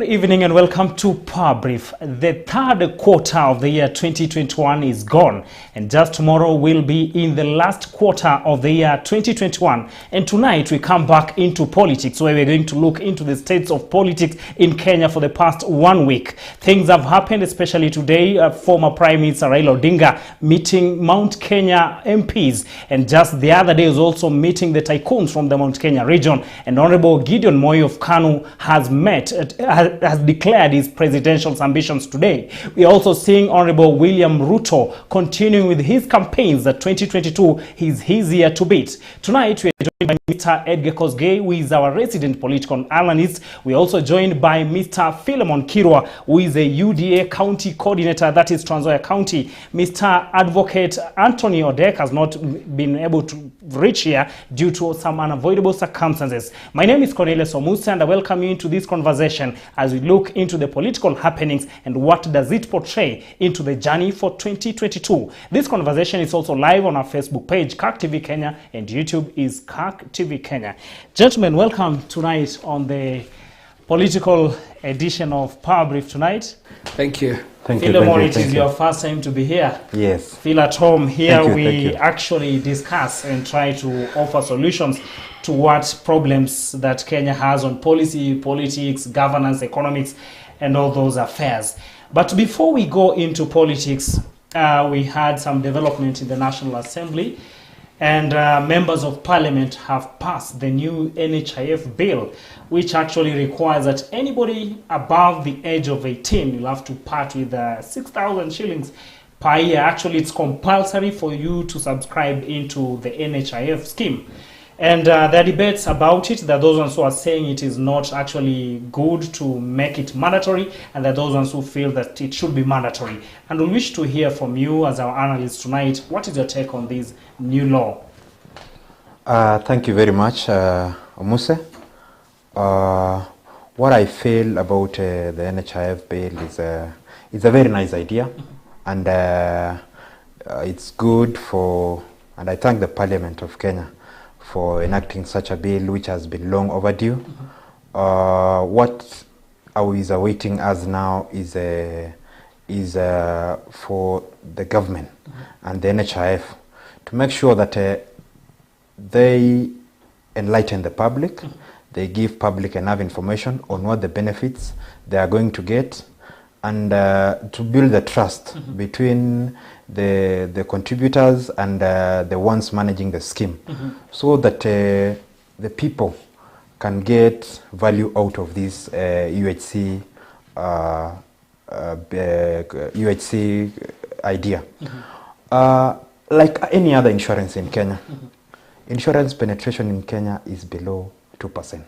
Good evening and welcome to Power Brief. The third quarter of the year 2021 is gone, and just tomorrow will be in the last quarter of the year 2021. And tonight we come back into politics, where we're going to look into the states of politics in Kenya for the past 1 week. Things have happened, especially today. Former Prime Minister Raila Odinga meeting Mount Kenya MPs, and just the other day was also meeting the tycoons from the Mount Kenya region. And Honorable Gideon Moi of KANU has declared his presidential ambitions today. We are also seeing Honorable William Ruto continuing with his campaigns that 2022 is his year to beat. Tonight we are joined by Mr. Edgar Kosgei, who is our resident political analyst. We are also joined by Mr. Philemon Kirwa, who is a UDA county coordinator, that is Trans Nzoia County. Mr. Advocate Anthony Odek has not been able to reach here due to some unavoidable circumstances. My name is Cornelius Omusa, and I welcome you into this conversation as we look into the political happenings and what does it portray into the journey for 2022. This conversation is also live on our Facebook page, KAK TV Kenya, and YouTube is KAK TV Kenya. Gentlemen, welcome tonight on the political edition of Power Brief tonight. Thank you. Thank you. Philemon, it is your first time to be here. Yes. Feel at home. Here we actually discuss and try to offer solutions to what problems that Kenya has on policy, politics, governance, economics, and all those affairs. But before we go into politics, we had some development in the National Assembly, and members of parliament have passed the new NHIF bill, which actually requires that anybody above the age of 18 will have to part with 6,000 shillings per year. Actually, it's compulsory for you to subscribe into the NHIF scheme. And there are debates about it. There are those ones who are saying it is not actually good to make it mandatory, and there are those ones who feel that it should be mandatory. And we wish to hear from you as our analyst tonight. What is your take on this new law? Thank you very much, Omuse. What I feel about the NHIF bill is it's a very nice idea, and it's good for, and I thank the Parliament of Kenya for enacting such a bill which has been long overdue. What is awaiting us now is for the government and the NHIF to make sure that they enlighten the public, they give public enough information on what the benefits they are going to get, and to build the trust between the contributors and the ones managing the scheme, so that the people can get value out of this UHC idea. Like any other insurance in Kenya, insurance penetration in Kenya is below 2%,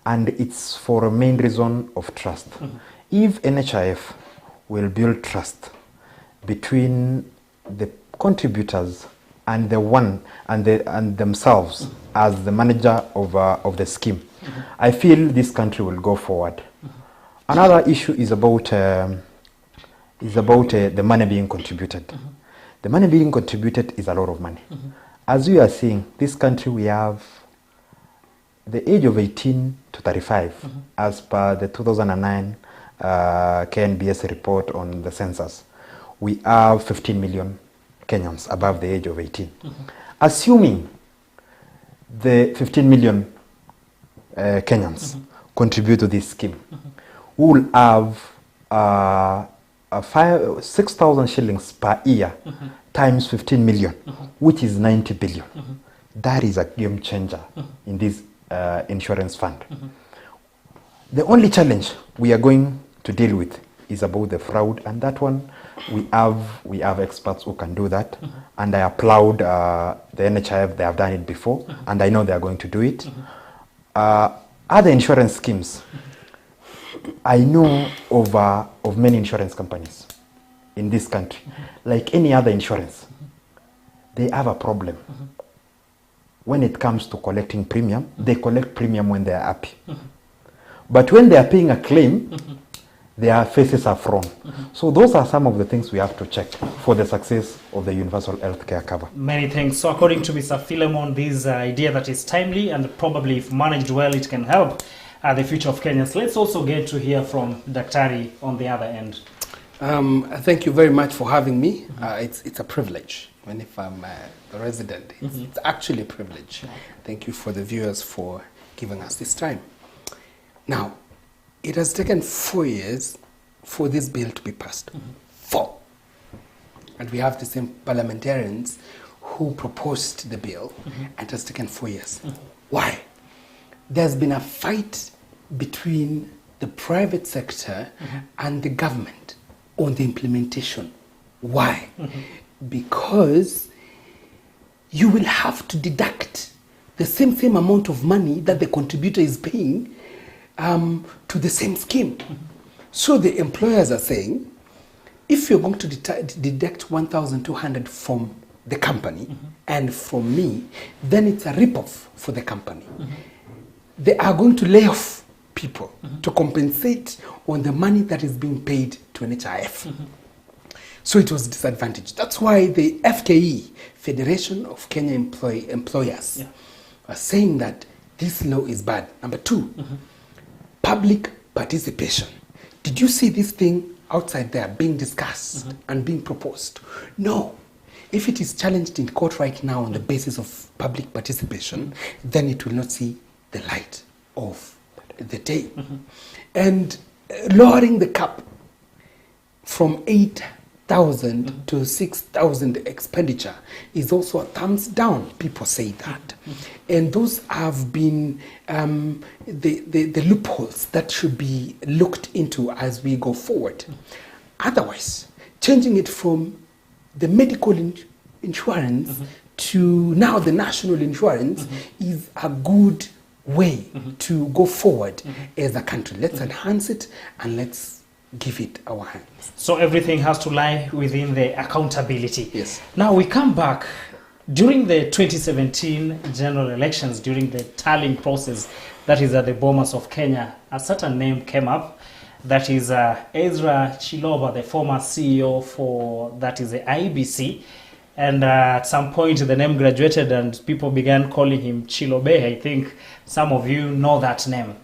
and it's for a main reason of trust. If NHIF will build trust between the contributors and and themselves as the manager of the scheme, I feel this country will go forward. Another issue is about the money being contributed. The money being contributed is a lot of money. As we are seeing, this country, we have the age of 18 to 35, as per the 2009 KNBS report on the census. We have 15 million Kenyans above the age of 18. Assuming the 15 million Kenyans contribute to this scheme, we will have 6,000 shillings per year times 15 million, which is 90 billion. That is a game changer in this insurance fund. The only challenge we are going to deal with is about the fraud, and that one we have experts who can do that, and I applaud the NHIF. They have done it before, and I know they are going to do it. Other insurance schemes, I know of many insurance companies in this country. Like any other insurance, they have a problem. When it comes to collecting premium, they collect premium when they are happy. But when they are paying a claim, their faces are frown. So those are some of the things we have to check for the success of the universal health care cover. Many thanks. So according to Mr. Philemon, this idea that is timely and probably if managed well, it can help the future of Kenyans. Let's also get to hear from Daktari on the other end. Thank you very much for having me. It's a privilege. Even if I'm the resident, it's actually a privilege. Thank you for the viewers for giving us this time. Now, it has taken 4 years for this bill to be passed. 4. And we have the same parliamentarians who proposed the bill, and it has taken 4 years. Why? There's been a fight between the private sector and the government on the implementation. Why? Because you will have to deduct the same amount of money that the contributor is paying to the same scheme. So the employers are saying, if you're going to deduct 1,200 from the company and from me, then it's a rip-off for the company. They are going to lay off people to compensate on the money that is being paid to NHIF. So it was disadvantaged. That's why the FKE, Federation of Kenya Employers, are saying that this law is bad. Number 2, public participation. Did you see this thing outside there being discussed and being proposed? No. If it is challenged in court right now on the basis of public participation, then it will not see the light of the day. And lowering the cap from 8,000 to 6,000 expenditure is also a thumbs down. People say that. And those have been the loopholes that should be looked into as we go forward. Otherwise, changing it from the medical insurance to now the national insurance is a good way to go forward as a country. Let's enhance it and let's give it our hands. So everything has to lie within the accountability. Yes. Now we come back. During the 2017 general elections, during the tallying process, that is at the Bomas of Kenya, a certain name came up. That is Ezra Chiloba, the former CEO for, that is the IBC. And at some point the name graduated and people began calling him Chilobe. I think some of you know that name.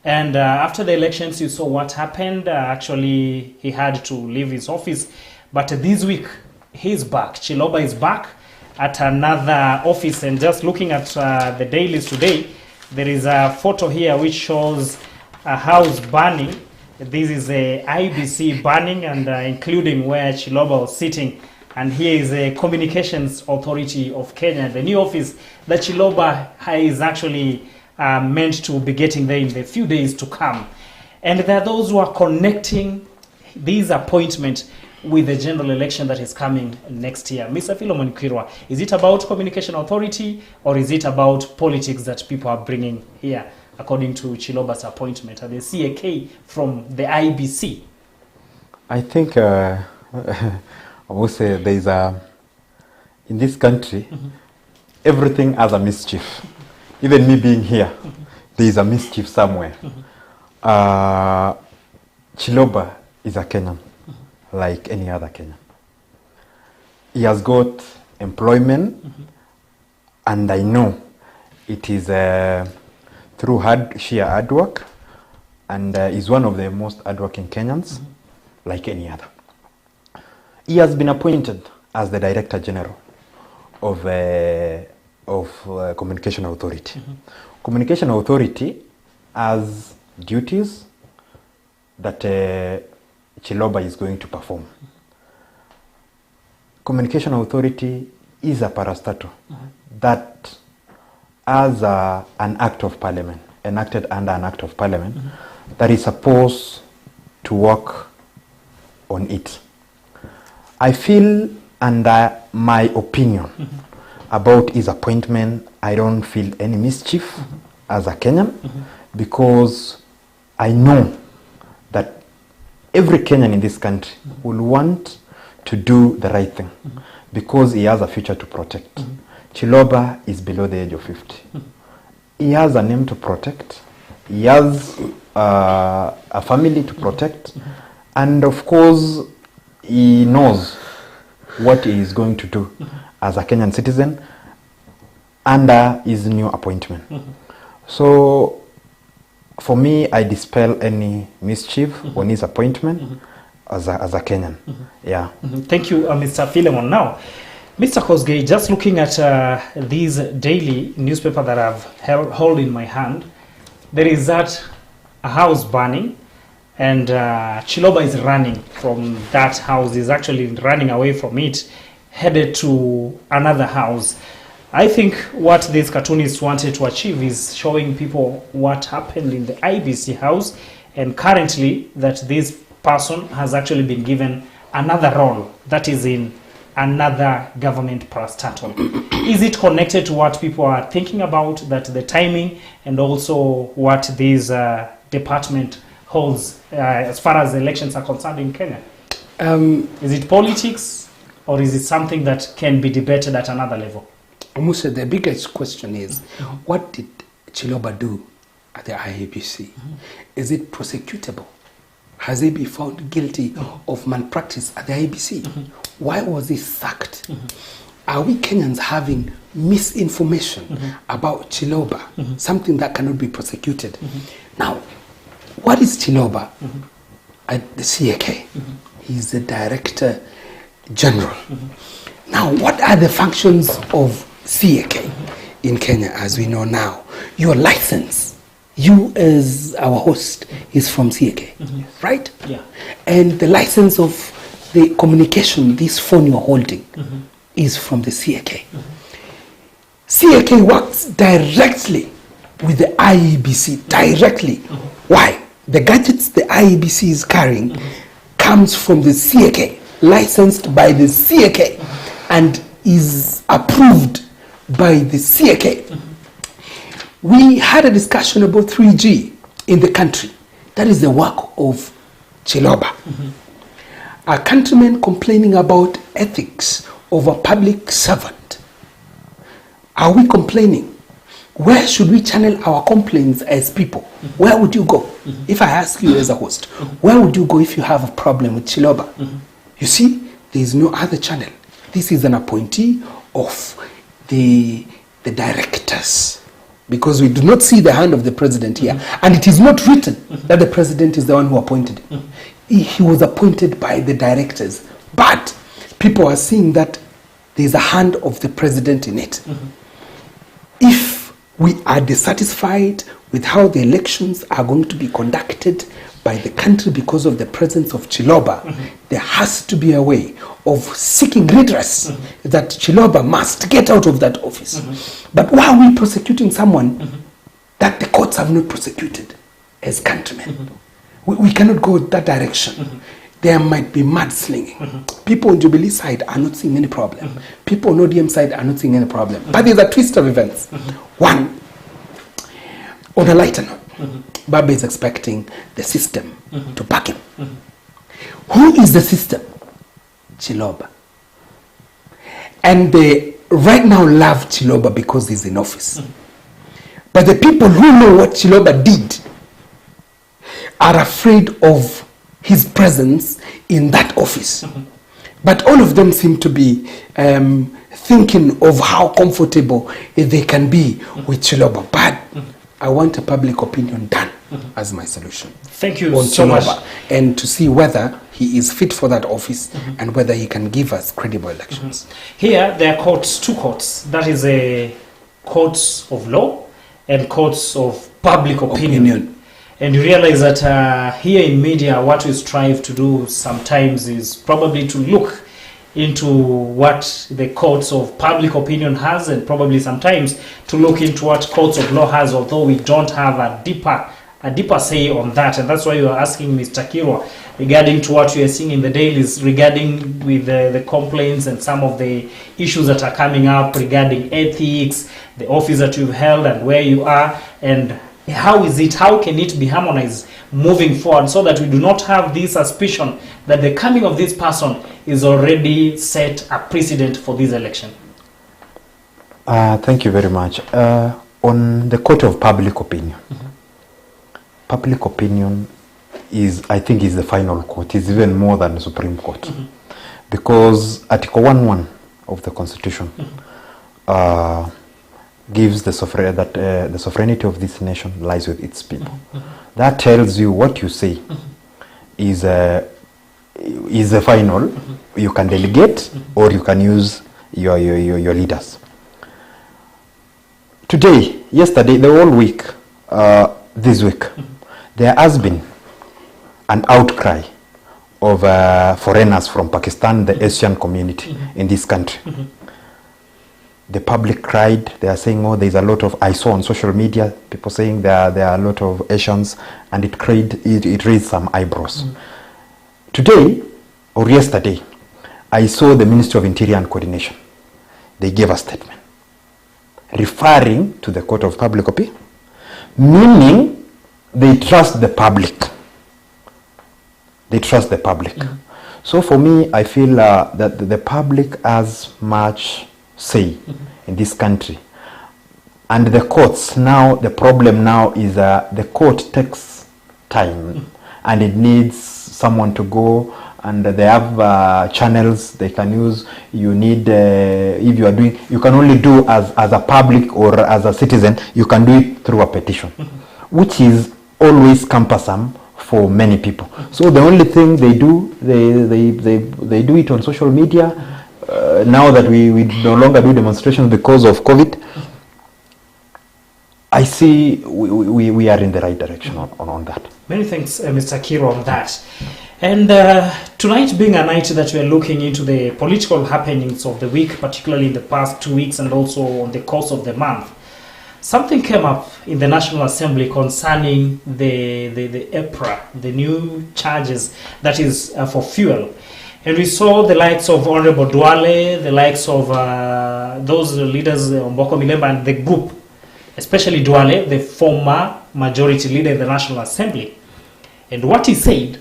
And after the elections, you saw what happened. Actually, he had to leave his office. But this week, he's back. Chiloba is back at another office. And just looking at the dailies today, there is a photo here which shows a house burning. This is a IBC burning, and including where Chiloba was sitting. And here is a Communications Authority of Kenya, the new office that Chiloba is actually meant to be getting there in the few days to come. And there are those who are connecting these appointments with the general election that is coming next year. Mr. Philemon Kirwa, is it about Communication Authority or is it about politics that people are bringing here, according to Chiloba's appointment at the CAK from the IBC? I think I will say there is in this country, everything has a mischief. Even me being here, there is a mischief somewhere. Chiloba is a Kenyan, like any other Kenyan. He has got employment, and I know it is through sheer hard work, and is one of the most hardworking Kenyans, like any other. He has been appointed as the Director General of Communication Authority. Communication Authority has duties that Chiloba is going to perform. Communication Authority is a parastatal that has an act of parliament, enacted under an act of parliament, that is supposed to work on it. I feel, under my opinion about his appointment, I don't feel any mischief as a Kenyan, because I know that every Kenyan in this country will want to do the right thing, because he has a future to protect. Chiloba is below the age of 50. He has a name to protect. He has a family to protect. And of course, he knows what he is going to do as a Kenyan citizen under his new appointment. So For me, I dispel any mischief on his appointment as a Kenyan. Yeah. Thank you, Mr. Philemon. Now, Mr. Kosgei, just looking at these daily newspaper that I've held in my hand, there is that a house burning, and Chiloba is running from that house. He's actually running away from it, headed to another house. I think what these cartoonists wanted to achieve is showing people what happened in the IEBC house, and currently that this person has actually been given another role, that is in another government parastatal. Is it connected to what people are thinking about, that the timing and also what this department holds as far as elections are concerned in Kenya? Is it politics, or is it something that can be debated at another level? Musa, the biggest question is, what did Chiloba do at the IEBC? Is it prosecutable? Has he been found guilty of malpractice at the IEBC? Why was he sacked? Are we Kenyans having misinformation about Chiloba, something that cannot be prosecuted? Now, what is Chiloba at the CAK? He's the Director General. Now, what are the functions of CAK in Kenya as we know now? Your license, you as our host, is from CAK, right? Yeah. And the license of the communication, this phone you're holding, is from the CAK. CAK works directly with the IEBC, directly. Why? The gadgets the IEBC is carrying comes from the CAK, licensed by the CAK, and is approved by the CAK. We had a discussion about 3G in the country. That is the work of Chiloba. Our countrymen complaining about ethics of a public servant. Are we complaining? Where should we channel our complaints as people? Where would you go? If I ask you as a host, where would you go if you have a problem with Chiloba? You see, there is no other channel. This is an appointee of the directors, because we do not see the hand of the president here, and it is not written that the president is the one who appointed him. He was appointed by the directors, but people are seeing that there is a hand of the president in it. If we are dissatisfied with how the elections are going to be conducted by the country because of the presence of Chiloba, there has to be a way of seeking redress that Chiloba must get out of that office. But why are we prosecuting someone that the courts have not prosecuted as countrymen? We cannot go that direction. There might be mudslinging. People on Jubilee side are not seeing any problem. People on ODM side are not seeing any problem. But there's a twist of events. One, on a lighter note, Baba is expecting the system to back him. Who is the system? Chiloba. And they right now love Chiloba because he's in office. But the people who know what Chiloba did are afraid of his presence in that office. But all of them seem to be thinking of how comfortable they can be with Chiloba. But I want a public opinion done as my solution. Thank you on so Chiloba, much. and to see whether he is fit for that office and whether he can give us credible elections. Here there are courts, two courts. That is a courts of law and courts of public opinion. And you realize that here in media, what we strive to do sometimes is probably to look into what the courts of public opinion has, and probably sometimes to look into what courts of law has, although we don't have a deeper say on that. And that's why you are asking Mr. Kirwa regarding to what you are seeing in the dailies regarding with the complaints and some of the issues that are coming up regarding ethics, the office that you've held and where you are, and how can it be harmonized moving forward, so that we do not have this suspicion that the coming of this person is already set a precedent for this election. Thank you very much. On the court of public opinion, public opinion I think is the final court. It's even more than the Supreme Court, because Article 1.1 of the Constitution gives the the sovereignty of this nation lies with its people. That tells you what you say is a final. You can delegate or you can use your leaders. Today, yesterday, the whole week, this week, there has been an outcry of foreigners from Pakistan, the Asian community in this country. The public cried. They are saying, oh, there's a lot of, I saw on social media, people saying there are a lot of Asians, and it raised some eyebrows. Today, or yesterday, I saw the Ministry of Interior and Coordination. They gave a statement referring to the Court of Public Opinion, meaning they trust the public. They trust the public. So for me, I feel that the public has much say in this country. And the courts now, the problem now is the court takes time and it needs someone to go, and they have channels they can use. You need, if you are doing, you can only do as a public or as a citizen, you can do it through a petition, which is always cumbersome for many people. So the only thing they do, they do it on social media. Now that we no longer do demonstrations because of COVID, I see we are in the right direction on that. Many thanks, Mr. Kiro, on that. And tonight being a night that we are looking into the political happenings of the week, particularly in the past 2 weeks and also on the course of the month, something came up in the National Assembly concerning the EPRA, the new charges that is for fuel. And we saw the likes of Honorable Duale, the likes of those leaders, Omboko Milemba and the group, especially Duale, the former majority leader in the National Assembly. And what he said,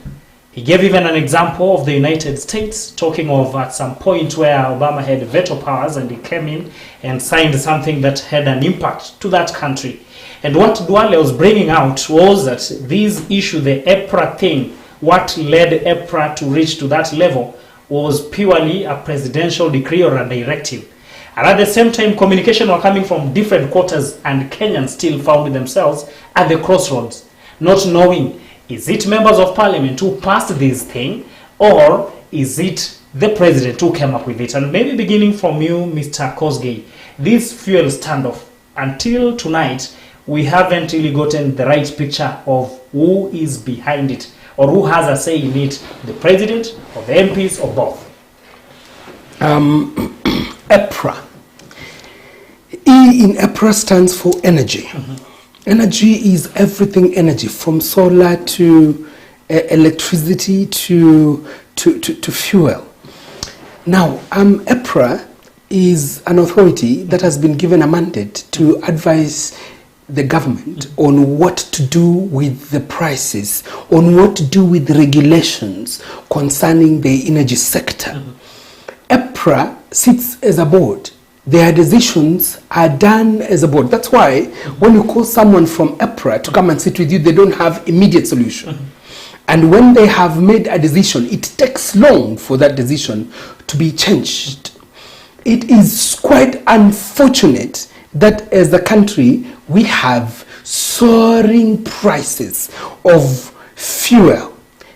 he gave even an example of the United States, talking of at some point where Obama had veto powers and he came in and signed something that had an impact to that country. And what Duale was bringing out was that this issue, the EPRA thing, what led EPRA to reach to that level was purely a presidential decree or a directive. And at the same time, communication were coming from different quarters, and Kenyans still found themselves at the crossroads, not knowing, is it members of parliament who passed this thing, or is it the president who came up with it? And maybe beginning from you, Mr. Kosgei, this fuel standoff, until tonight, we haven't really gotten the right picture of who is behind it, or who has a say in it, the president or the MPs or both? EPRA. E in EPRA stands for energy. Energy is everything energy, from solar to electricity to fuel. Now, EPRA is an authority that has been given a mandate to advise the government on what to do with the prices, on what to do with the regulations concerning the energy sector. EPRA sits as a board. Their decisions are done as a board. That's why when you call someone from EPRA to come and sit with you, they don't have immediate solution. And when they have made a decision, it takes long for that decision to be changed. It is quite unfortunate that as a country, we have soaring prices of fuel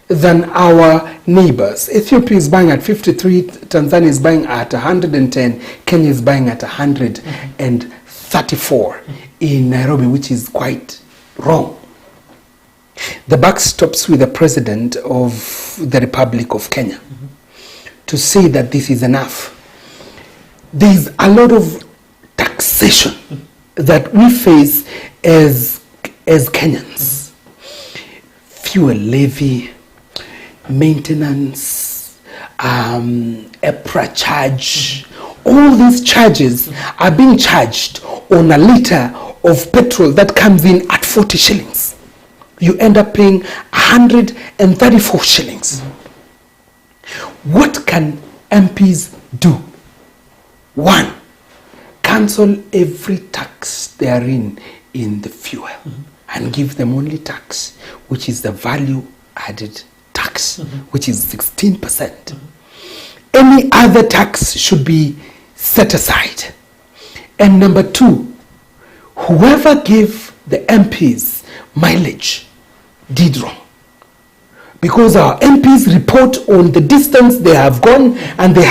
than our neighbors. Ethiopia is buying at 53, Tanzania is buying at 110, Kenya is buying at 134 in Nairobi, which is quite wrong. The buck stops with the president of the Republic of Kenya to say that this is enough. There is a lot of taxation that we face as Kenyans. Fuel levy, maintenance, EPRA charge, all these charges are being charged on a litre of petrol that comes in at 40 shillings. You end up paying 134 shillings. What can MPs do? One, cancel every tax they are in the fuel and give them only tax, which is the value added tax, which is 16%. Any other tax should be set aside. And number two, whoever gave the MPs mileage did wrong. Because our MPs report on the distance they have gone, and they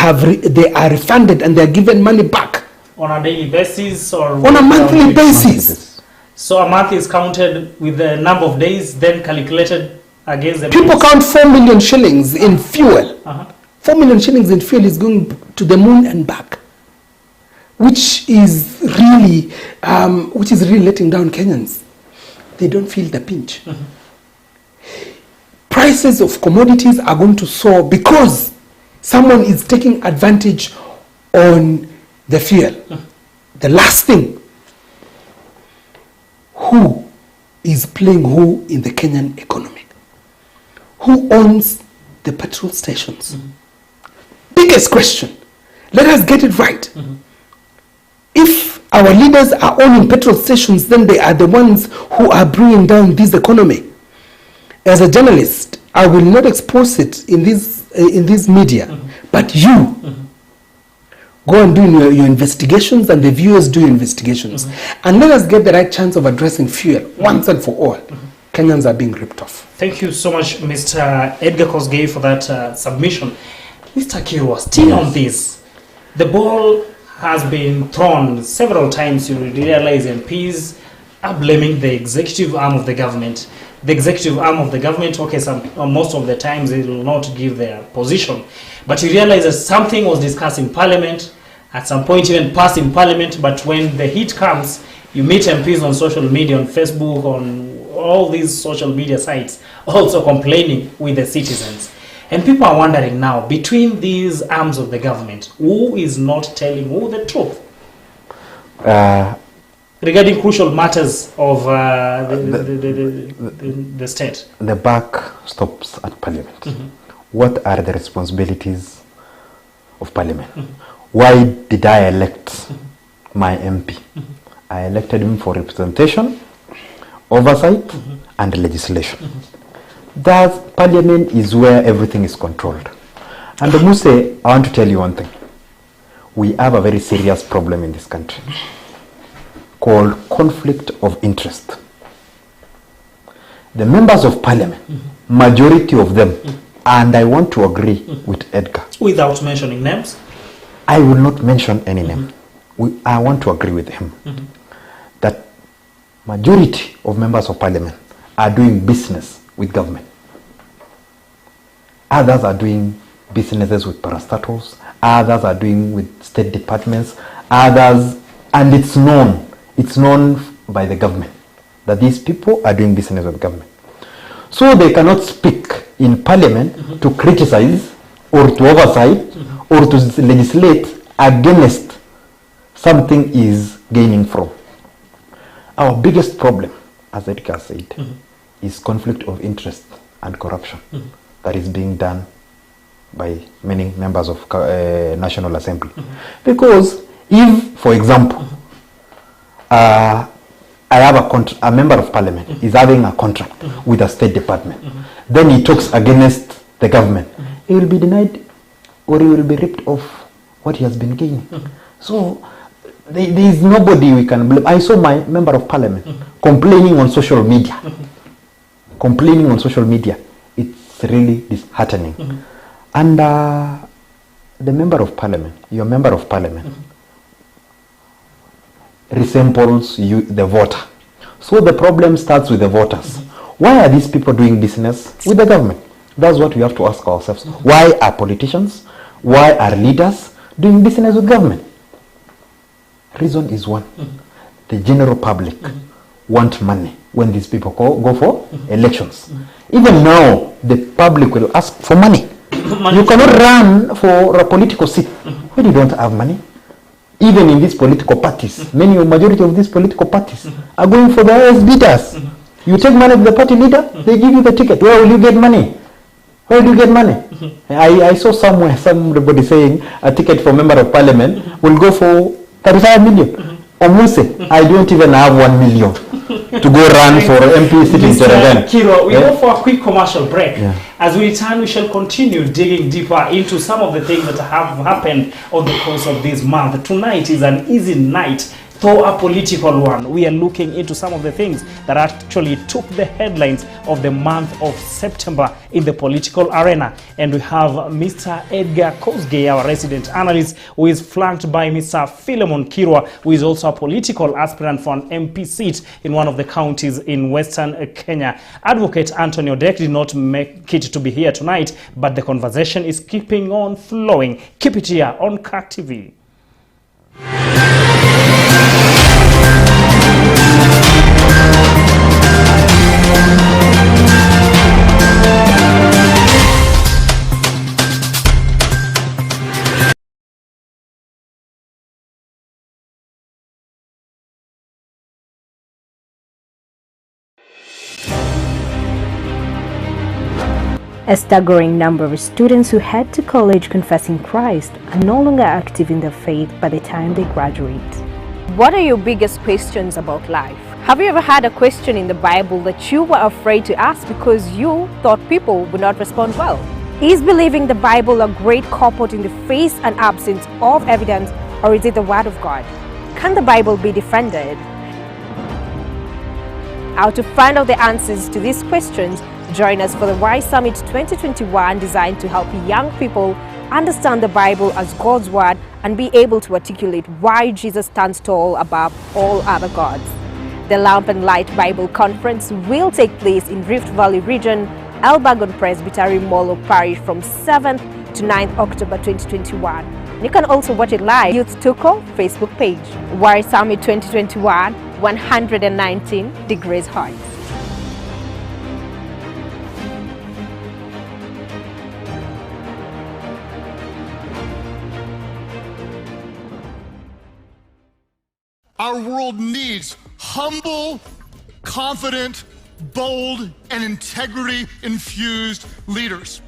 are refunded and they are given money back. On a daily basis or on a monthly basis. So a month is counted with the number of days, then calculated against the people count 4 million shillings in fuel. 4 million shillings in fuel is going to the moon and back, which is really letting down Kenyans. They don't feel the pinch. Prices of commodities are going to soar because someone is taking advantage on the fuel. The last thing, who is playing who in the Kenyan economy? Who owns the petrol stations? Biggest question. Let us get it right. If our leaders are owning petrol stations, then they are the ones who are bringing down this economy. As a journalist, I will not expose it in this media, but you go and do your investigations, and the viewers do your investigations. And let us get the right chance of addressing fuel once and for all. Kenyans are being ripped off. Thank you so much, Mr. Edgar Kosgei, for that submission. Mr. Kirwa, still on this, the ball has been thrown several times. You realize MPs are blaming the executive arm of the government. The executive arm of the government, okay, most of the times they will not give their position. But you realize that something was discussed in Parliament, at some point even passed in Parliament, but when the heat comes, you meet MPs on social media, on Facebook, on all these social media sites, also complaining with the citizens. And people are wondering now, between these arms of the government, who is not telling who the truth? Regarding crucial matters of the state. The buck stops at Parliament. What are the responsibilities of Parliament? Why did I elect my MP? I elected him for representation, oversight, and legislation. That Parliament is where everything is controlled. And Muse, I want to tell you one thing. We have a very serious problem in this country called conflict of interest. The members of Parliament, majority of them, and I want to agree with Edgar. Without mentioning names? I will not mention any name. I want to agree with him that majority of members of Parliament are doing business with government. Others are doing businesses with parastatals. Others are doing with state departments. Others, and it's known by the government that these people are doing business with government. So they cannot speak in Parliament to criticize or to oversight or to legislate against something is gaining from. Our biggest problem, as Edgar said, is conflict of interest and corruption that is being done by many members of National Assembly. Because if, for example, I have a member of Parliament is having a contract with a state department, then he talks against the government, he will be denied or he will be ripped off what he has been gaining. So there is nobody we can blame. I saw my member of Parliament complaining on social media. Complaining on social media. It's really disheartening. And the member of Parliament, your member of Parliament, resembles you, the voter. So the problem starts with the voters. Why are these people doing business with the government? That's what we have to ask ourselves. Why are politicians, why are leaders doing business with government? Reason is one. The general public want money when these people go for elections. Even now, the public will ask for money. You cannot run for a political seat when you don't have money. Even in these political parties, majority of these political parties are going for the highest bidders. You take money to the party leader, they give you the ticket. Where will you get money? Where do you get money? I saw somebody saying a ticket for member of Parliament will go for 35 million. Omuse, I don't even have 1 million to go run for MP sitting to the Kiro, we go for a quick commercial break. As we return, we shall continue digging deeper into some of the things that have happened on the course of this month. Tonight is an easy night though a political one. We are looking into some of the things that actually took the headlines of the month of September in the political arena. And we have Mr. Edgar Kosgei, our resident analyst, who is flanked by Mr. Philemon Kirwa, who is also a political aspirant for an MP seat in one of the counties in Western Kenya. Advocate Anthony Odek did not make it to be here tonight, but the conversation is keeping on flowing. Keep it here on CAK TV. A staggering number of students who head to college confessing Christ are no longer active in their faith by the time they graduate. What are your biggest questions about life? Have you ever had a question in the Bible that you were afraid to ask because you thought people would not respond well? Is believing the Bible a great cop-out in the face and absence of evidence, or is it the Word of God? Can the Bible be defended? How to find out the answers to these questions, join us for the Y Summit 2021, designed to help young people understand the Bible as God's Word and be able to articulate why Jesus stands tall above all other gods. The Lamp and Light Bible Conference will take place in Rift Valley region, Elbagon Presbytery Molo Parish from 7th to 9th October 2021. You can also watch it live on Youth Tuko Facebook page. Y Summit 2021, 119 degrees hot. Our world needs humble, confident, bold, and integrity-infused leaders.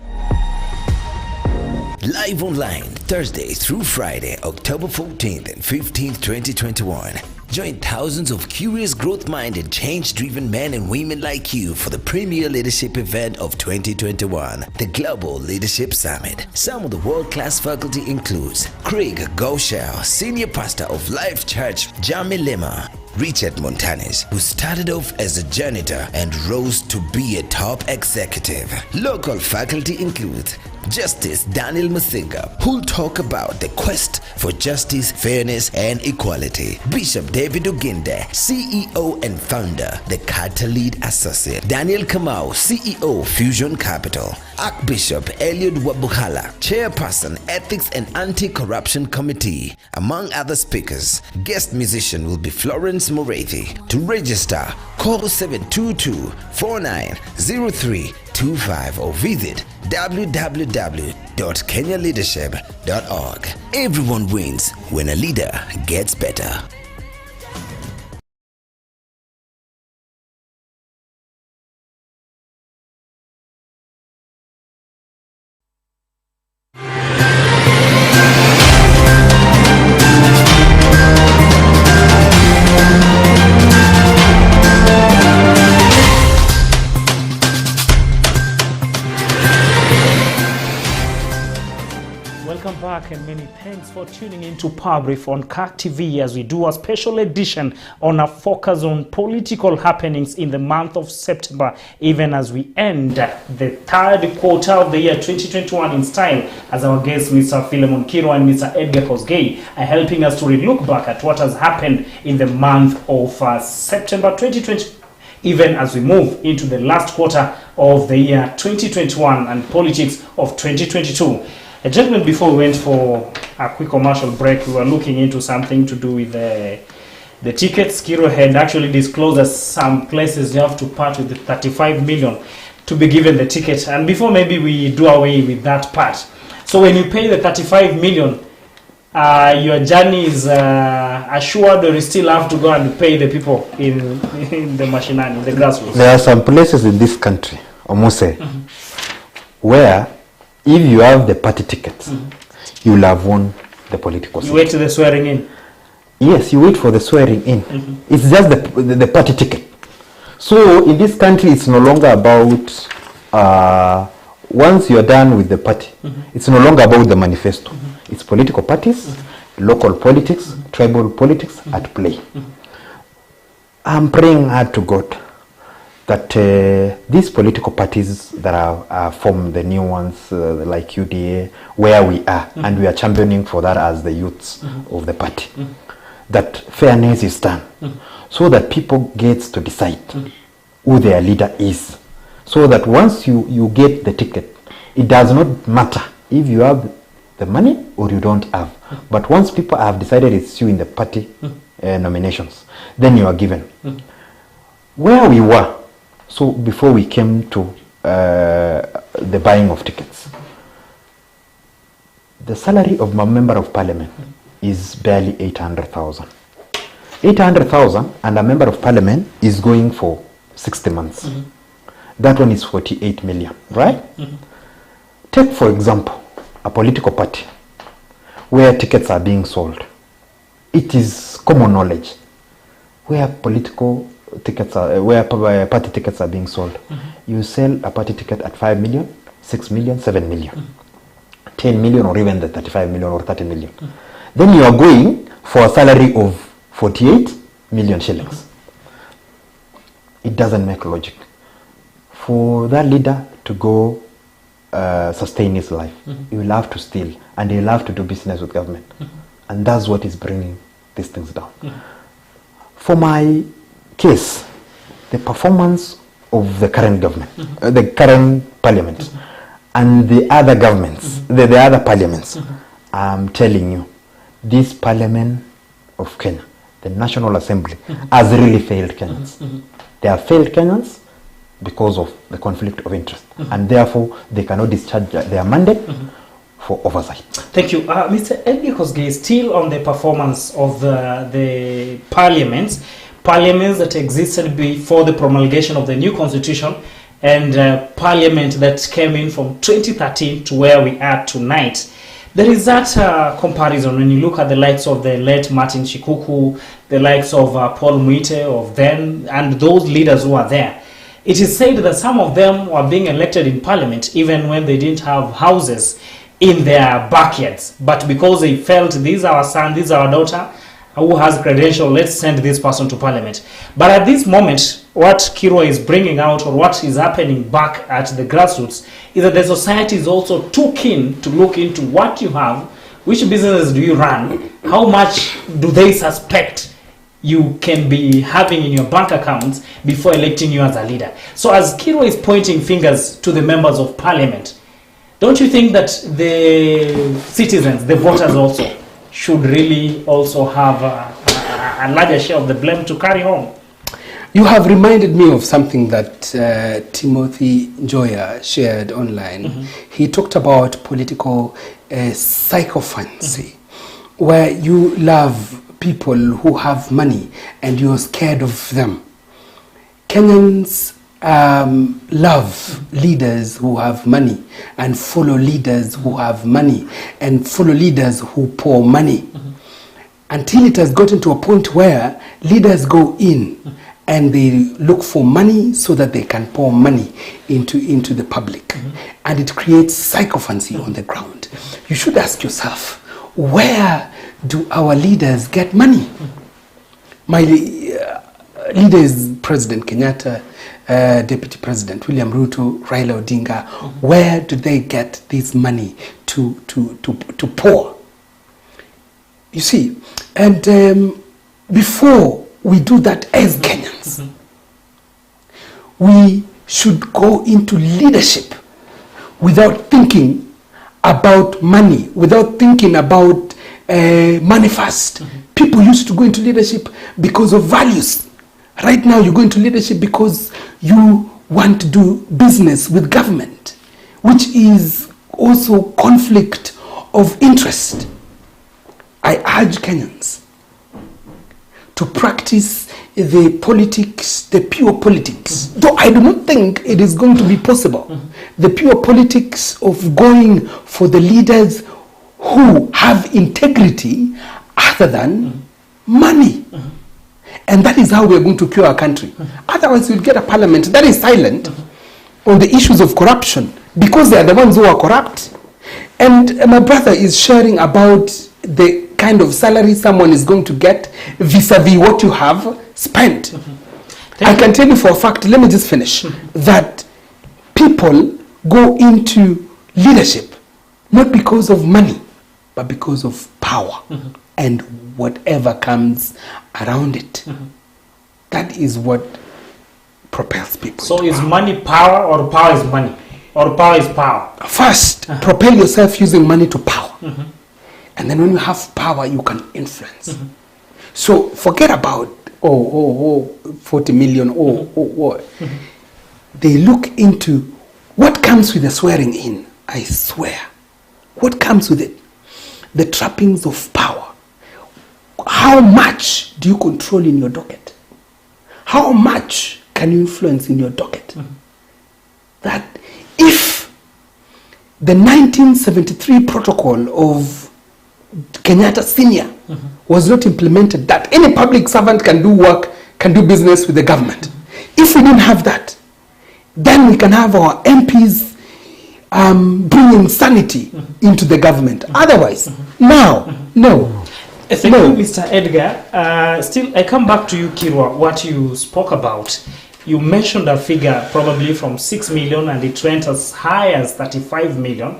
Live online, Thursday through Friday, October 14th and 15th, 2021. Join thousands of curious, growth-minded, change-driven men and women like you for the premier leadership event of 2021, the Global Leadership Summit. Some of the world-class faculty includes Craig Goshel, Senior Pastor of Life Church, Jami Lema, Richard Montanes, who started off as a janitor and rose to be a top executive. Local faculty include Justice Daniel Musinga, who'll talk about the quest for justice, fairness, and equality. Bishop David Oginde, CEO and founder, the Carter Lead Associate. Daniel Kamau, CEO, Fusion Capital. Archbishop Eliud Wabuhala, Chairperson, Ethics and Anti-Corruption Committee. Among other speakers, guest musician will be Florence Morethi. To register, call 722-490325 or visit www.kenyaleadership.org. Everyone wins when a leader gets better. Welcome back and many thanks for tuning in to Power Brief on CAK TV as we do a special edition on a focus on political happenings in the month of September, even as we end the third quarter of the year 2021 in style, as our guests Mr. Philemon Kirwa and Mr. Edgar Kosgei are helping us to look back at what has happened in the month of September 2020, even as we move into the last quarter of the year 2021 and politics of 2022. Gentlemen, before we went for a quick commercial break, we were looking into something to do with the tickets. Kiro had actually disclosed that some places you have to part with the 35 million to be given the ticket. And before maybe we do away with that part. So when you pay the 35 million, your journey is assured, or you still have to go and pay the people in the machinani, in the grassroots? There are some places in this country, Omuse, where if you have the party tickets, you will have won the political seat. You wait till the swearing in? Yes, you wait for the swearing in. It's just the party ticket. So in this country, it's no longer about, once you're done with the party, it's no longer about the manifesto. It's political parties. local politics, tribal politics at play. I'm praying hard to God that these political parties that are formed, the new ones like UDA, where we are, and we are championing for that as the youths of the party, that fairness is done, so that people get to decide who their leader is, so that once you get the ticket, it does not matter if you have the money or you don't have, but once people have decided it's you in the party nominations, then you are given. Where we were, so before we came to the buying of tickets, the salary of a member of parliament is barely 800,000. 800,000, and a member of parliament is going for 60 months. That one is 48 million, right? Take, for example, a political party where tickets are being sold. It is common knowledge where political tickets are, where party tickets are being sold. You sell a party ticket at 5 million, 6 million, 7 million, 10 million, or even the 35 million or 30 million. Then you are going for a salary of 48 million shillings. It doesn't make logic. For that leader to go sustain his life, he will have to steal, and he will have to do business with government. And that's what is bringing these things down. For my case, the performance of the current government, the current parliament, and the other governments, the other parliaments, I'm telling you, this parliament of Kenya, the National Assembly, has really failed Kenyans. They have failed Kenyans because of the conflict of interest, and therefore they cannot discharge their mandate for oversight. Thank you. Mr. Edgar Kosgei, still on the performance of the parliaments that existed before the promulgation of the new constitution, and parliament that came in from 2013 to where we are tonight. There is that comparison when you look at the likes of the late Martin Shikuku, the likes of Paul Muite of then, and those leaders who are there. It is said that some of them were being elected in parliament even when they didn't have houses in their backyards. But because they felt, this is our son, this is our daughter, who has credential, let's send this person to parliament. But at this moment, what Kirwa is bringing out, or what is happening back at the grassroots, is that the society is also too keen to look into what you have, which businesses do you run, how much do they suspect you can be having in your bank accounts before electing you as a leader. So as Kirwa is pointing fingers to the members of parliament, don't you think that the citizens, the voters also, should really also have a larger share of the blame to carry home? You have reminded me of something that Timothy Njoya shared online. He talked about political sycophancy, where you love people who have money and you're scared of them. Kenyans love leaders who have money and follow leaders who have money and follow leaders who pour money, until it has gotten to a point where leaders go in and they look for money so that they can pour money into the public, and it creates sycophancy on the ground. You should ask yourself, where do our leaders get money? My leader is President Kenyatta, Deputy President William Ruto, Raila Odinga. Where do they get this money to pour? You see, and before we do that as Kenyans, we should go into leadership without thinking about money, without thinking about money first. People used to go into leadership because of values. Right now you go into leadership because you want to do business with government, which is also conflict of interest. I urge Kenyans to practice the politics, the pure politics. Though I do not think it is going to be possible. The pure politics of going for the leaders who have integrity other than money. And that is how we are going to cure our country. Otherwise, we'll get a parliament that is silent on the issues of corruption because they are the ones who are corrupt. And my brother is sharing about the kind of salary someone is going to get vis-a-vis what you have spent. I can tell you for a fact, let me just finish, that people go into leadership not because of money, but because of power and whatever comes around it. That is what propels people. So into is power. money power, or power is money? Or power is power? First, propel yourself using money to power. And then when you have power, you can influence. So forget about, 40 million, They look into what comes with the swearing in. I swear. What comes with it? The trappings of power. How much do you control in your docket? How much can you influence in your docket? That if the 1973 protocol of Kenyatta Senior was not implemented, that any public servant can do work, can do business with the government. If we didn't have that, then we can have our MPs bringing sanity into the government. Otherwise, no. Thank you, Mr. Edgar. Still, I come back to you, Kirwa, what you spoke about. You mentioned a figure probably from 6 million, and it went as high as 35 million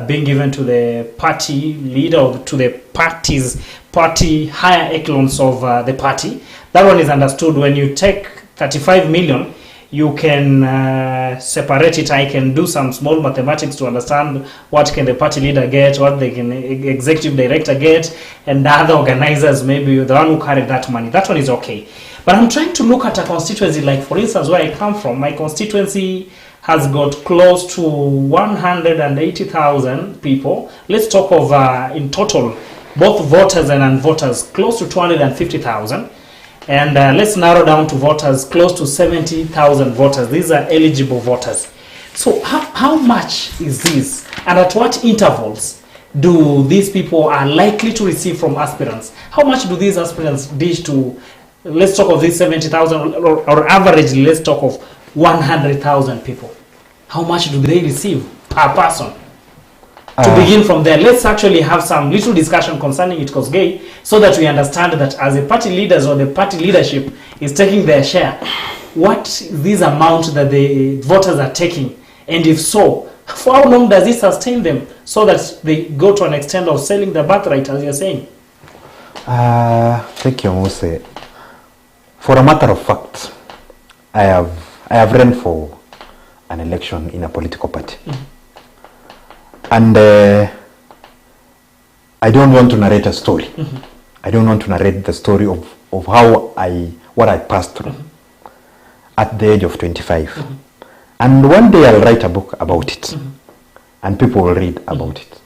being given to the party leader, or to the party higher echelons of the party. That one is understood. When you take 35 million, you can separate it. I can do some small mathematics to understand what can the party leader get, what they can executive director get, and the other organizers, maybe the one who carried that money. That one is okay. But I'm trying to look at a constituency, like for instance where I come from. My constituency has got close to 180,000 people. Let's talk of in total, both voters and non-voters, close to 250,000. And let's narrow down to voters, close to 70,000 voters. These are eligible voters. So how much is this? And at what intervals do these people are likely to receive from aspirants? How much do these aspirants dish to, let's talk of these 70,000, or averagely, let's talk of 100,000 people. How much do they receive per person? To begin from there, let's actually have some little discussion concerning it, Kosgei, so that we understand that as the party leaders or the party leadership is taking their share, what is this amount that the voters are taking? And if so, for how long does it sustain them so that they go to an extent of selling the birthright, as you're saying? Thank you, Mose. For a matter of fact, I have run for an election in a political party. And I don't want to narrate a story. I don't want to narrate the story of what I passed through at the age of 25. And one day I'll write a book about it, and people will read about it.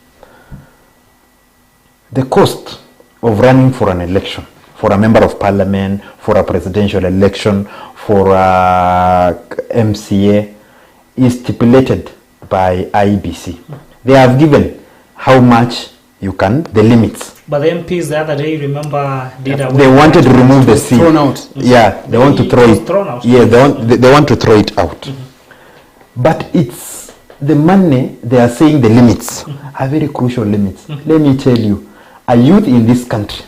The cost of running for an election, for a member of parliament, for a presidential election, for a MCA, is stipulated by IEBC. They have given how much you can, the limits. But the MPs the other day, remember, did away. They wanted to remove the C. Thrown out. Yeah, they want to throw it. Thrown out. Yeah, they want to throw it out. But it's the money, they are saying the limits are very crucial limits. Let me tell you, a youth in this country,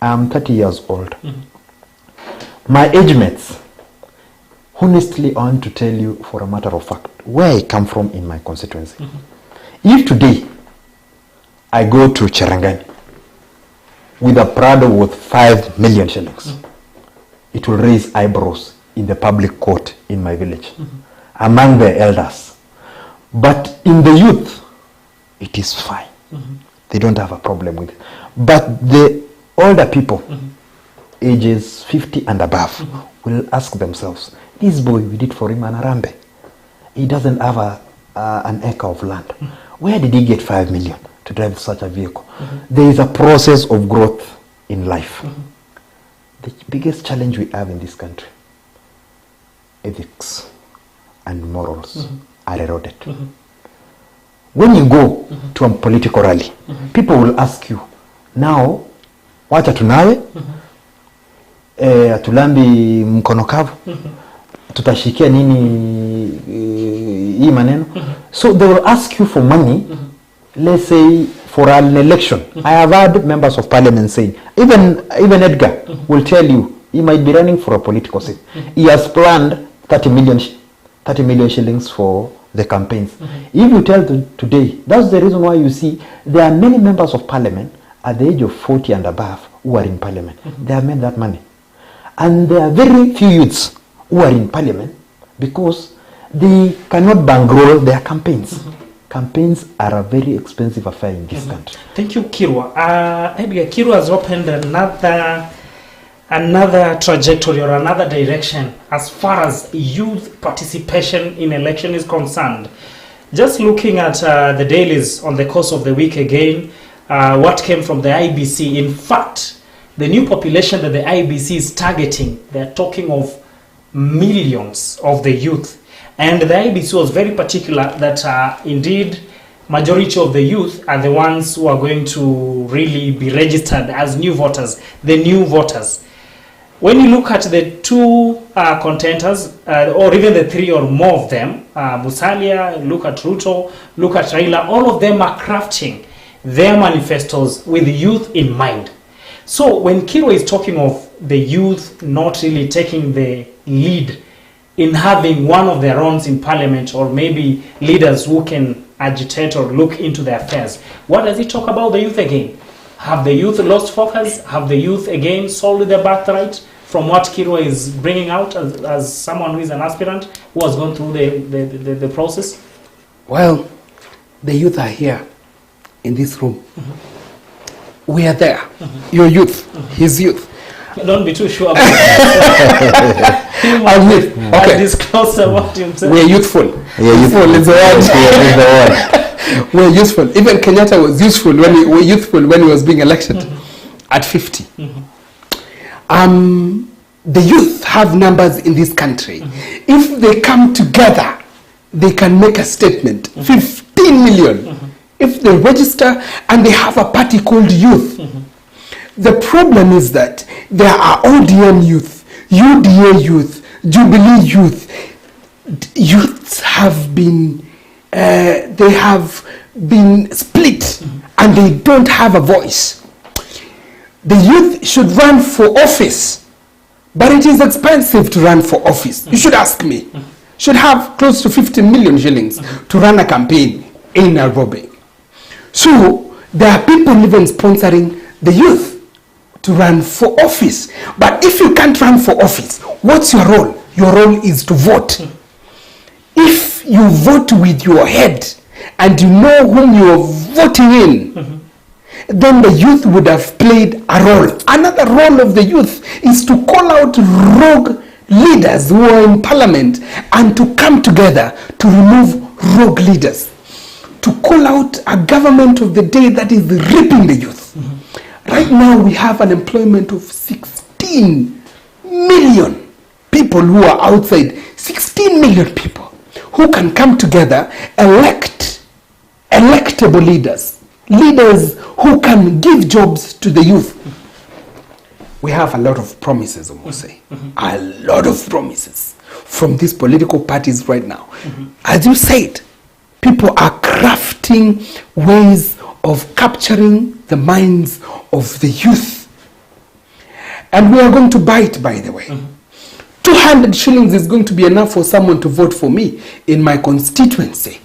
I'm 30 years old. My age mates, honestly, I want to tell you for a matter of fact, where I come from in my constituency. If today I go to Cherangani with a Prado worth 5 million shillings, it will raise eyebrows in the public court in my village, among the elders. But in the youth, it is fine. They don't have a problem with it. But the older people, ages 50 and above, will ask themselves, this boy, we did for him an Arambe. He doesn't have an acre of land. Where did he get 5 million to drive such a vehicle? There is a process of growth in life. The biggest challenge we have in this country, ethics and morals are eroded. When you go to a political rally, people will ask you, now, wacha tunawe, atulambi mkono kavu, tutashikia nini hii maneno. So they will ask you for money, let's say for an election. I have heard members of parliament saying, even Edgar will tell you, he might be running for a political seat. He has planned 30 million shillings for the campaigns. If you tell them today, that's the reason why you see there are many members of parliament at the age of 40 and above who are in parliament. They have made that money. And there are very few youths who are in parliament because they cannot bankroll their campaigns. Campaigns are a very expensive affair in this country. Thank you, Kirwa. Edgar, Kirwa has opened another trajectory or another direction as far as youth participation in election is concerned. Just looking at the dailies on the course of the week again, what came from the IBC. In fact, the new population that the IBC is targeting, they're talking of millions of the youth. And the IBC was very particular that indeed majority of the youth are the ones who are going to really be registered as new voters, the new voters. When you look at the two contenders, or even the three or more of them, Musalia, look at Ruto, look at Raila, all of them are crafting their manifestos with youth in mind. So when Kirwa is talking of the youth not really taking the lead in having one of their own in parliament, or maybe leaders who can agitate or look into their affairs, what does he talk about the youth again? Have the youth lost focus? Have the youth again sold their birthright from what Kirwa is bringing out as someone who is an aspirant who has gone through the process? Well, the youth are here in this room. We are there. Your youth, his youth. Don't be too sure about that. Okay. Disclose about himself. We're youthful. Youthful is the word. We're useful. Even Kenyatta was useful when he was being elected at 50. The youth have numbers in this country. If they come together, they can make a statement. 15 million. If they register and they have a party called youth. The problem is that there are ODM youth, UDA youth, Jubilee youth. Youths have been split and they don't have a voice. The youth should run for office, but it is expensive to run for office. You should ask me. Should have close to 15 million shillings to run a campaign in Nairobi. So there are people even sponsoring the youth to run for office. But if you can't run for office, what's your role? Your role is to vote. If you vote with your head and you know whom you're voting in, then the youth would have played a role. Another role of the youth is to call out rogue leaders who are in parliament and to come together to remove rogue leaders. To call out a government of the day that is ripping the youth. Right now we have an employment of 16 million people who are outside. 16 million people who can come together, electable leaders. Leaders who can give jobs to the youth. We have a lot of promises, I must say. A lot of promises from these political parties right now. As you said, people are crafting ways of capturing the minds of the youth. And we are going to bite, by the way. 200 shillings is going to be enough for someone to vote for me in my constituency.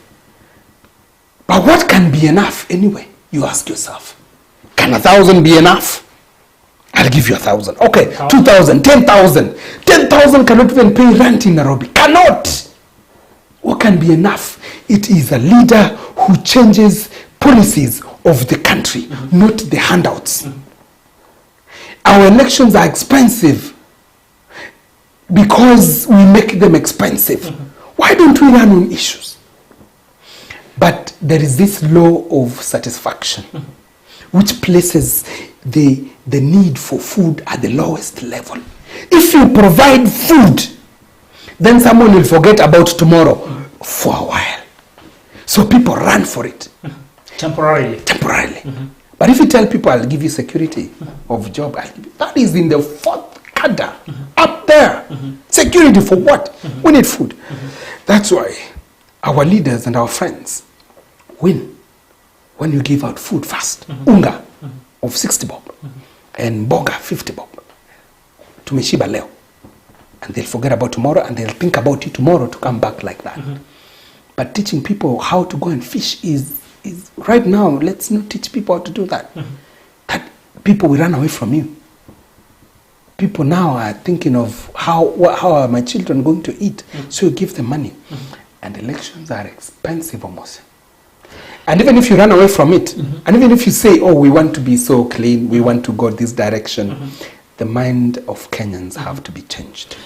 But what can be enough anyway? You ask yourself. Can 1,000 be enough? I'll give you 1,000. Okay, 2,000, 10,000. 10,000 cannot even pay rent in Nairobi. Cannot. What can be enough? It is a leader who changes policies of the country, not the handouts. Our elections are expensive because we make them expensive. Why don't we run on issues? But there is this law of satisfaction, which places the need for food at the lowest level. If you provide food, then someone will forget about tomorrow for a while. So people run for it. Temporarily. But if you tell people, I'll give you security of job, that is in the fourth cadre, up there. Security for what? We need food. That's why our leaders and our friends win when you give out food fast, unga of 60 bob and boga 50 bob, tumeshiba leo, and they'll forget about tomorrow and they'll think about you tomorrow to come back like that. But teaching people how to go and fish is right now, let's not teach people how to do that. That people will run away from you. People now are thinking of how are my children going to eat, so you give them money. And elections are expensive almost. And even if you run away from it, and even if you say, oh, we want to be so clean, we want to go this direction, the mind of Kenyans have to be changed.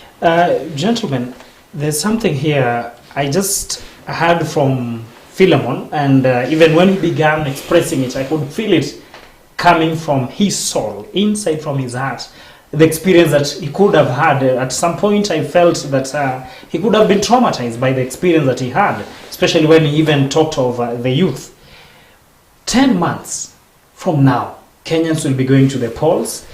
Gentlemen, there's something here I just heard from Philemon, and even when he began expressing it, I could feel it coming from his soul, inside from his heart. The experience that he could have had. At some point I felt that he could have been traumatized by the experience that he had, especially when he even talked of the youth. 10 months from now, Kenyans will be going to the polls,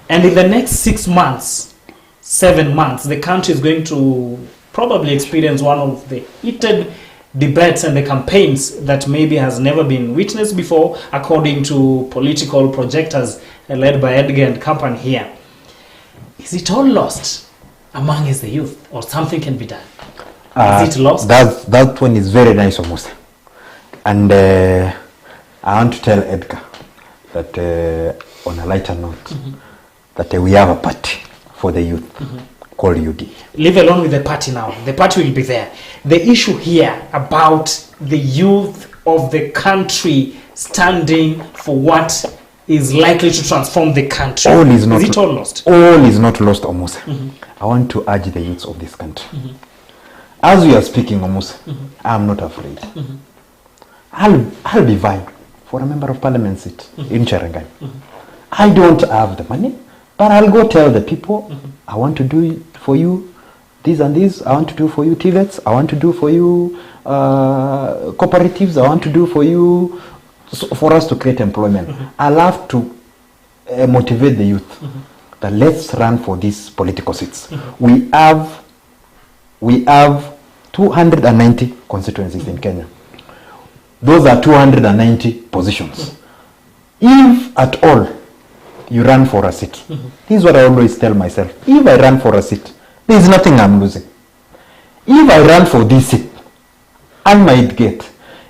and in the next 6 months, 7 months, the country is going to probably experience one of the heated debates and the campaigns that maybe has never been witnessed before, according to political projectors led by Edgar and company here. Is it all lost among the youth, or something can be done? Is it lost? That one is very nice, almost. And I want to tell Edgar that on a lighter note, that we have a party for the youth called UD. Leave alone with the party now. The party will be there. The issue here about the youth of the country standing for what is likely to transform the country. Is it all lost? All is not lost, almost. I want to urge the youths of this country. As we are speaking, almost, I am not afraid. I'll be vying for a member of parliament seat in Cherangani. I don't have the money, but I'll go tell the people, I want to do for you this and this. I want to do for you TVETs. I want to do for you cooperatives. I want to do for you, for us to create employment. I'll have to motivate the youth that let's run for these political seats. We have 290 constituencies in Kenya. Those are 290 positions. If at all you run for a seat, this is what I always tell myself. If I run for a seat, there is nothing I'm losing. If I run for this seat, I might get.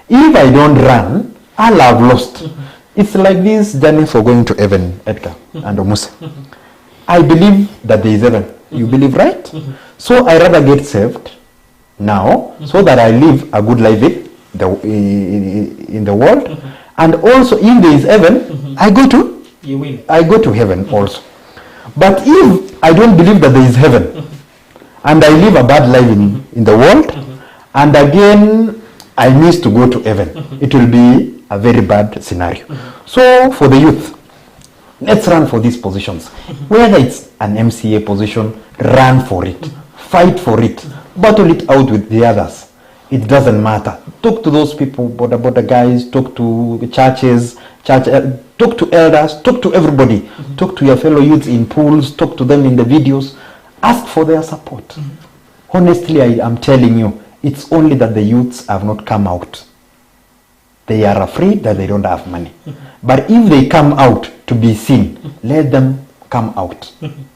If I don't run, I'll have lost. It's like this journey for going to heaven, Edgar and Omuse. I believe that there is heaven. You believe, right? So I rather get saved now, so that I live a good life in the world. And also, if there is heaven, I go to heaven also. But if I don't believe that there is heaven, and I live a bad life in the world, and again I miss to go to heaven, it will be a very bad scenario. So for the youth, let's run for these positions. Whether it's an MCA position, run for it, fight for it, battle it out with the others. It doesn't matter. Talk to those people, border guys, talk to churches, talk to elders, talk to everybody. Talk to your fellow youths in pools, talk to them in the videos, ask for their support. Honestly, I am telling you, it's only that the youths have not come out. They are afraid that they don't have money. But if they come out to be seen, let them come out.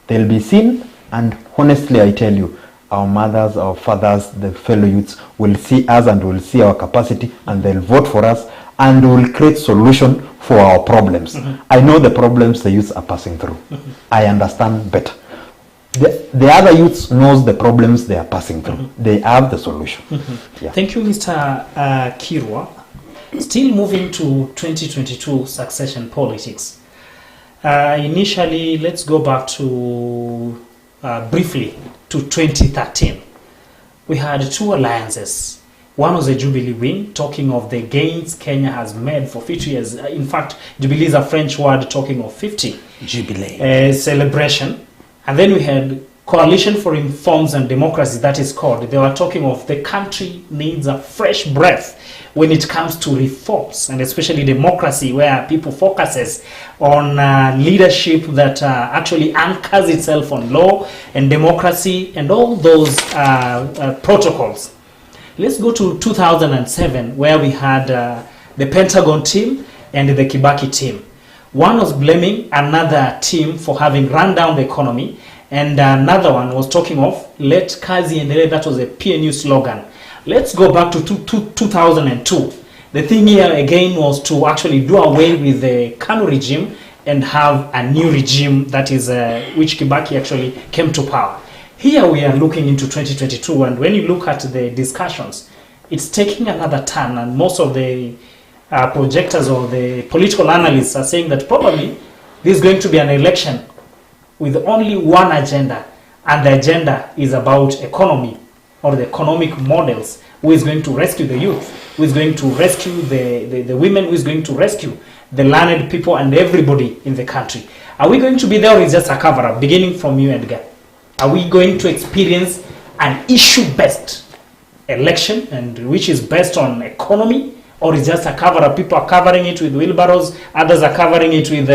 They'll be seen, and honestly, I tell you, our mothers, our fathers, the fellow youths will see us and will see our capacity, and they'll vote for us, and will create solution for our problems. I know the problems the youths are passing through. I understand better. The other youths knows the problems they are passing through. They have the solution. Yeah. Thank you, Mr. Kirwa. Still moving to 2022 succession politics. Initially, let's go back to briefly to 2013. We had two alliances. One was a Jubilee win, talking of the gains Kenya has made for 50 years. In fact, Jubilee is a French word talking of 50. Jubilee. Celebration. And then we had Coalition for Reforms and Democracy, that is called. They were talking of the country needs a fresh breath when it comes to reforms, and especially democracy, where people focuses on leadership that actually anchors itself on law and democracy and all those protocols. Let's go to 2007, where we had the Pentagon team and the Kibaki team. One was blaming another team for having run down the economy, and another one was talking of let kazi endelee. That was a PNU slogan. Let's go back to 2002. The thing here again was to actually do away with the KANU regime and have a new regime, that is which Kibaki actually came to power. Here we are looking into 2022, and when you look at the discussions, it's taking another turn, and most of the projectors or the political analysts are saying that probably this is going to be an election with only one agenda, and the agenda is about economy or the economic models. Who is going to rescue the youth? Who is going to rescue the women? Who is going to rescue the learned people and everybody in the country? Are we going to be there, or is just a cover-up? Beginning from you, Edgar. Are we going to experience an issue-based election, and which is based on economy, or is just a cover-up? People are covering it with wheelbarrows, others are covering it with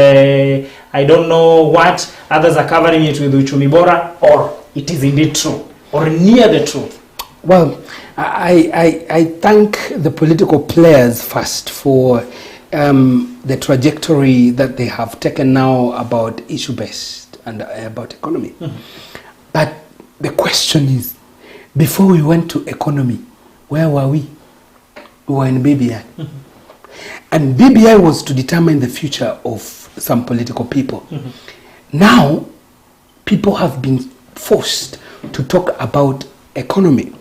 I don't know what, others are covering it with Uchumi Bora, or it is indeed true, or near the truth? Well, I thank the political players first for the trajectory that they have taken now about issue-based and about economy. But the question is, before we went to economy, where were we? We were in BBI. And BBI was to determine the future of some political people. Now, people have been forced to talk about economy.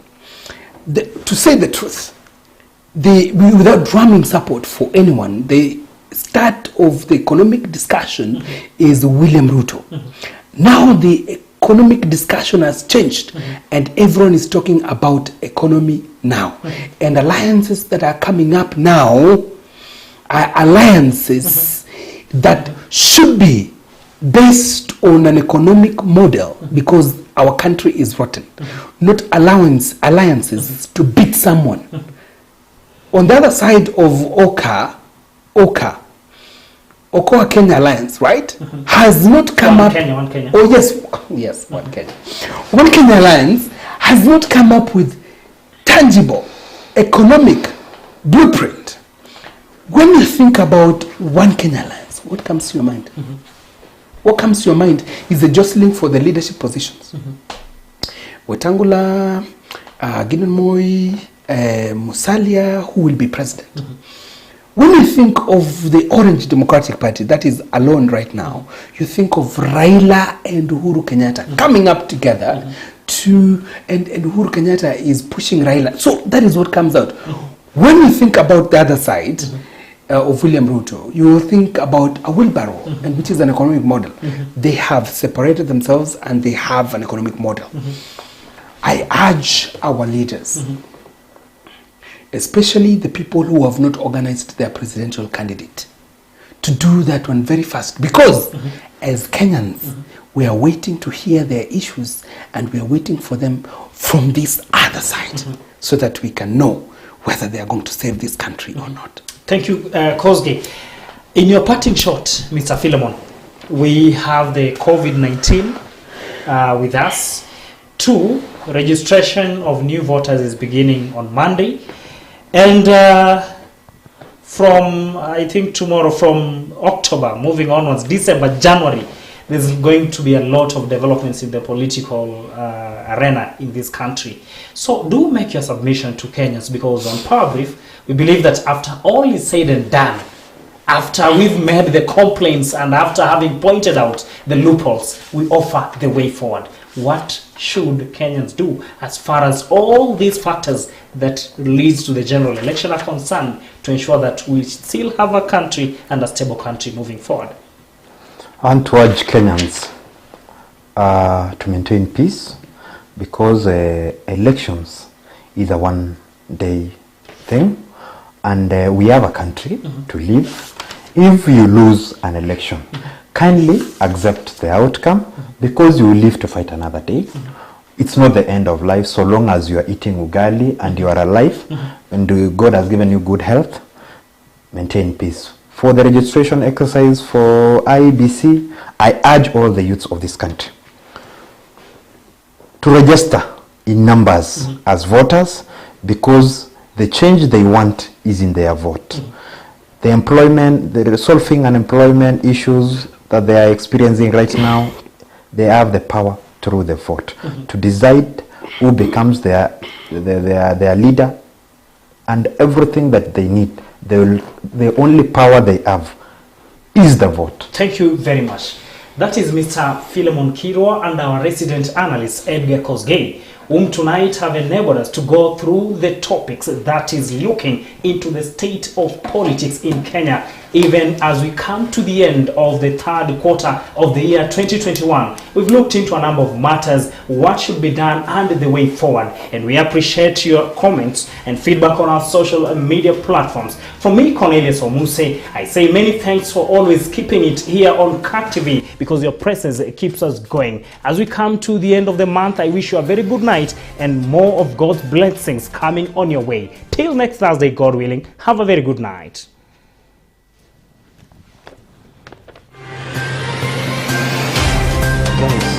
To say the truth, without drumming support for anyone, the start of the economic discussion is William Ruto. Now the economic discussion has changed, and everyone is talking about economy now. And alliances that are coming up now are alliances that should be based on an economic model, because our country is rotten, not alliances to beat someone. On the other side of Okoa Kenya Alliance, right, has not come up. One Kenya. Oh yes, One Kenya. One Kenya Alliance has not come up with tangible economic blueprint. When you think about One Kenya Alliance, what comes to your mind? What comes to your mind is the jostling for the leadership positions. Wetangula, Gideon Moi, Musalia, who will be president. When you think of the Orange Democratic Party that is alone right now, you think of Raila and Uhuru Kenyatta coming up together and Uhuru Kenyatta is pushing Raila. So that is what comes out. When you think about the other side, of William Ruto, you will think about a wheelbarrow, and which is an economic model. They have separated themselves and they have an economic model. I urge our leaders, especially the people who have not organized their presidential candidate, to do that one very fast, because as Kenyans, we are waiting to hear their issues, and we are waiting for them from this other side, so that we can know whether they are going to save this country or not. Thank you, Kosgei. In your parting shot, Mr. Philemon, we have the COVID-19 with us. 2, registration of new voters is beginning on Monday. And from, I think tomorrow, from October, moving onwards, December, January, there's going to be a lot of developments in the political arena in this country. So do make your submission to Kenyans, because on Power Brief, we believe that after all is said and done, after we've made the complaints and after having pointed out the loopholes, we offer the way forward. What should Kenyans do as far as all these factors that leads to the general election are concerned, to ensure that we still have a country and a stable country moving forward? I want to urge Kenyans to maintain peace, because elections is a one-day thing, and we have a country to live. If you lose an election, kindly accept the outcome, because you will live to fight another day. It's not the end of life, so long as you are eating ugali and you are alive, and God has given you good health. Maintain peace. For the registration exercise for IEBC, I urge all the youths of this country to register in numbers as voters, because the change they want is in their vote. the employment, the resolving unemployment issues that they are experiencing right now, they have the power through the vote to decide who becomes their leader and everything that they need. The only power they have is the vote. Thank you very much. That is Mr. Philemon Kirwa and our resident analyst Edgar Kosgei, whom tonight have enabled us to go through the topics that is looking into the state of politics in Kenya, even as we come to the end of the third quarter of the year 2021. We've looked into a number of matters, what should be done and the way forward. And we appreciate your comments and feedback on our social media platforms. From me, Cornelius Omuse, I say many thanks for always keeping it here on CAT TV, because your presence keeps us going. As we come to the end of the month, I wish you a very good night and more of God's blessings coming on your way. Till next Thursday, God willing, have a very good night. Guys,